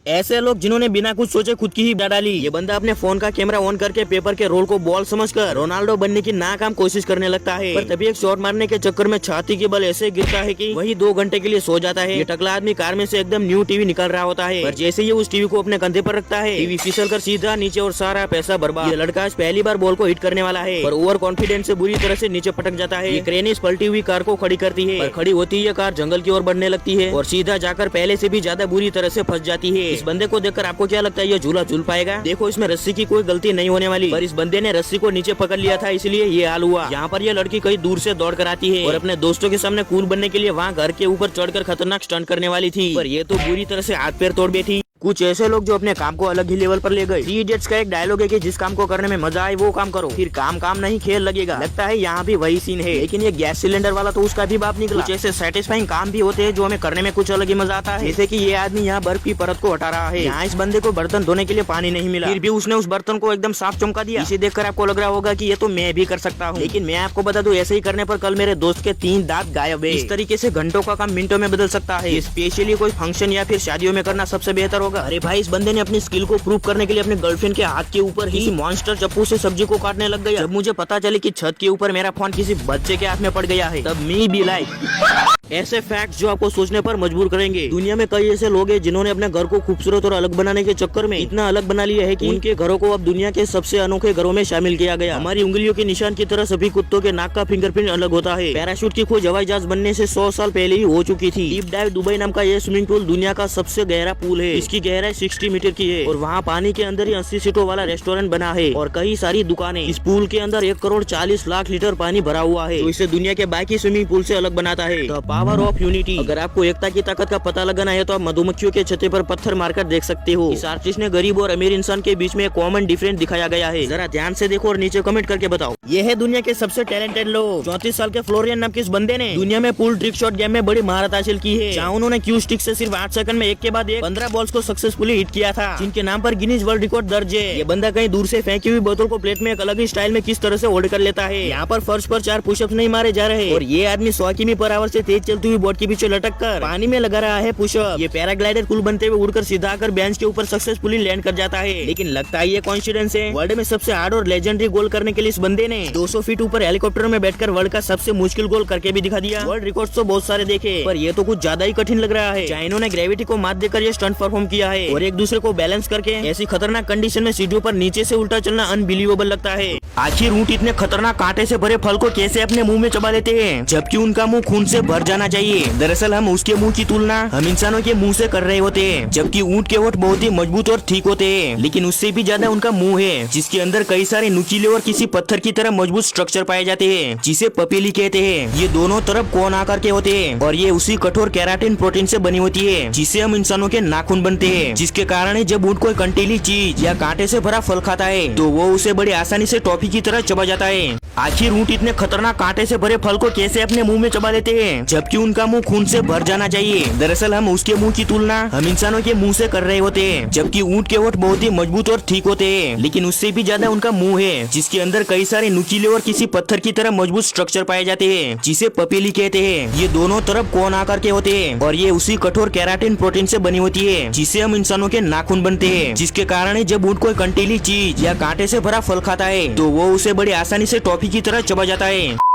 ऐसे लोग जिन्होंने बिना कुछ सोचे खुद की ही बिगाड़ डाली। ये बंदा अपने फोन का कैमरा ऑन करके पेपर के रोल को बॉल समझकर रोनाल्डो बनने की नाकाम कोशिश करने लगता है, पर तभी एक शॉट मारने के चक्कर में छाती के बल ऐसे गिरता है कि वही 2 घंटे के लिए सो जाता है। ये टकला आदमी कार में से एकदम न्यू टीवी निकल रहा होता है, पर जैसे ही उस टीवी को अपने कंधे पर रखता है टीवी फिसल कर सीधा नीचे और सारा पैसा बर्बाद। ये लड़का आज पहली बार बॉल को हिट करने वाला है, पर ओवर कॉन्फिडेंस से बुरी तरह से नीचे पटक जाता है। ये क्रेन इस पलटी हुई कार को खड़ी करती है, पर खड़ी होती है कार जंगल की ओर बढ़ने लगती है और सीधा जाकर पहले से भी ज्यादा बुरी तरह से फंस जाती है। इस बंदे को देखकर आपको क्या लगता है ये झूला झूल पाएगा? देखो इसमें रस्सी की कोई गलती नहीं होने वाली, पर इस बंदे ने रस्सी को नीचे पकड़ लिया था, इसलिए ये हाल हुआ। यहाँ पर ये लड़की कहीं दूर से दौड़ कर आती है और अपने दोस्तों के सामने कूल बनने के लिए वहाँ घर के ऊपर चढ़कर खतरनाक स्टंट करने वाली थी, पर ये तो बुरी तरह से हाथ पैर तोड़ बैठी। कुछ ऐसे लोग जो अपने काम को अलग ही लेवल पर ले गए। थ्री इडियट्स का एक डायलॉग है कि जिस काम को करने में मजा आए वो काम करो, फिर काम काम नहीं खेल लगेगा। लगता है यहाँ भी वही सीन है, लेकिन ये गैस सिलेंडर वाला तो उसका भी बाप निकला। कुछ ऐसे सेटिस्फाइंग काम भी होते हैं जो हमें करने में कुछ अलग ही मजा आता है, जैसे कि ये आदमी यहाँ बर्फ की परत को हटा रहा है। यहाँ इस बंदे को बर्तन धोने के लिए पानी नहीं मिला, फिर भी उसने उस बर्तन को एकदम साफ चमका दिया। इसे देखकर आपको लग रहा होगा कि ये तो मैं भी कर सकता हूँ, लेकिन मैं आपको बता दूं ऐसे ही करने पर कल मेरे दोस्त के 3 दांत गायब है। इस तरीके से घंटों का काम मिनटों में बदल सकता है। स्पेशली कोई फंक्शन या फिर शादियों में करना सबसे बेहतर होगा। अरे भाई, इस ने अपनी स्किल को प्रूव करने के लिए अपने गर्लफ्रेंड के हाथ के ऊपर ही मॉन्स्टर चप्पू से सब्जी को काटने लग गया। जब मुझे पता चले कि छत के ऊपर मेरा फोन किसी बच्चे के हाथ में पड़ गया है, तब मी बी लाइक। ऐसे फैक्ट्स जो आपको सोचने पर मजबूर करेंगे। दुनिया में कई ऐसे लोग हैं जिन्होंने अपने घर को खूबसूरत और अलग बनाने के चक्कर में इतना अलग बना लिया है कि उनके घरों को अब दुनिया के सबसे अनोखे घरों में शामिल किया गया। हमारी उंगलियों के निशान की तरह सभी कुत्तों के नाक का फिंगरप्रिंट अलग होता है। पैराशूट की खोज हवाई जहाज बनने से 100 साल पहले ही हो चुकी थी। डीप डाइव दुबई नाम का ये स्विमिंग पूल दुनिया का सबसे गहरा पूल है। इसकी गहराई 60 मीटर की है और वहाँ पानी के अंदर ही 80 सीटों वाला रेस्टोरेंट बना है और कई सारी दुकानें। इस पूल के अंदर 1 करोड़ 40 लाख लीटर पानी भरा हुआ है, तो इसे दुनिया के बाकी स्विमिंग पूल से अलग बनाता है। The power of unity. अगर आपको एकता की ताकत का पता लगाना है तो आप मधुमक्खियों के छत्ते पर पत्थर मारकर देख सकते हो। इस आर्टिस्ट ने गरीब और अमीर इंसान के बीच में कॉमन डिफरेंस दिखाया गया है। जरा ध्यान से देखो और नीचे कमेंट करके बताओ। ये है दुनिया के सबसे टैलेंटेड लोग। 34 साल के फ्लोरियन नाम के इस बंदे ने दुनिया में पूल ट्रिक शॉट गेम में बड़ी महारत हासिल की है। जहाँ उन्होंने क्यू स्टिक से सिर्फ 8 सेकंड में एक के बाद एक 15 बॉल्स को सक्सेसफुली हिट किया था, जिनके नाम पर गिनीज वर्ल्ड रिकॉर्ड दर्ज है। ये बंदा कहीं दूर से फेंकी हुई बोतल को प्लेट में एक अलग ही स्टाइल में किस तरह से होल्ड कर लेता है। यहाँ पर फर्श पर 4 पुशअप्स नहीं मारे जा रहे और ये आदमी 100 किमी पर आवर से तेज चलती हुई बोट के पीछे लटक कर पानी में लगा रहा है पुशअप। ये पैराग्लाइडर कुल बनते हुए उड़कर सीधा आकर बेंच के ऊपर सक्सेसफुली लैंड कर जाता है। लेकिन लगता है ये कॉन्फिडेंस है। वर्ल्ड में सबसे हार्ड और लेजेंडरी गोल करने के लिए इस बंदे ने 200 फीट ऊपर हेलीकॉप्टर में बैठकर वर्ल्ड का सबसे मुश्किल गोल करके भी दिखा दिया। वर्ल्ड रिकॉर्ड तो बहुत सारे देखे, पर ये तो कुछ ज्यादा ही कठिन लग रहा है। चाइना ने ग्रेविटी को मात देकर ये स्टंट परफॉर्म किया है और एक दूसरे को बैलेंस करके ऐसी खतरनाक कंडीशन में सीढ़ियों पर नीचे से उल्टा चलना अनबिलीवेबल लगता है। आखिर ऊंट इतने खतरनाक कांटे से भरे फल को कैसे अपने मुंह में चबा लेते हैं, जबकि उनका मुंह खून से भर जाना चाहिए। दरअसल हम उसके मुंह की तुलना हम इंसानों के मुंह से कर रहे होते हैं, जबकि ऊंट के होठ बहुत ही मजबूत और ठीक होते हैं, लेकिन उससे भी ज्यादा उनका मुंह है, जिसके अंदर कई सारे नुकीले और किसी पत्थर की तरह मजबूत स्ट्रक्चर पाए जाते हैं, जिसे पपीली कहते हैं। ये दोनों तरफ कोन आकार के होते हैं और ये उसी कठोर केराटिन प्रोटीन से बनी होती है, जिससे हम इंसानों के नाखून बनते हैं। जिसके कारण जब ऊंट कोई कंटीली चीज या कांटे से भरा फल खाता है तो वो उसे बड़ी आसानी से टॉफी की तरह चबा जाता है। आखिर ऊंट इतने खतरनाक कांटे से भरे फल को कैसे अपने मुंह में चबा लेते हैं, जबकि उनका मुंह खून से भर जाना चाहिए। दरअसल हम उसके मुंह की तुलना हम इंसानों के मुंह से कर रहे होते हैं, जबकि ऊंट के होठ बहुत ही मजबूत और ठीक होते हैं, लेकिन उससे भी ज्यादा उनका मुंह है, जिसके अंदर कई सारे नुकीले और किसी पत्थर की तरह मजबूत स्ट्रक्चर पाए जाते हैं, जिसे पपीली कहते हैं। ये दोनों तरफ कोन आकार के होते हैं और ये उसी कठोर केराटिन प्रोटीन से बनी होती है, जिससे हम इंसानों के नाखून बनते हैं। जिसके कारण जब ऊंट कोई कंटीली चीज या कांटे से भरा फल खाता है तो वो उसे बड़ी आसानी से टॉफी की तरह चबा जाता है।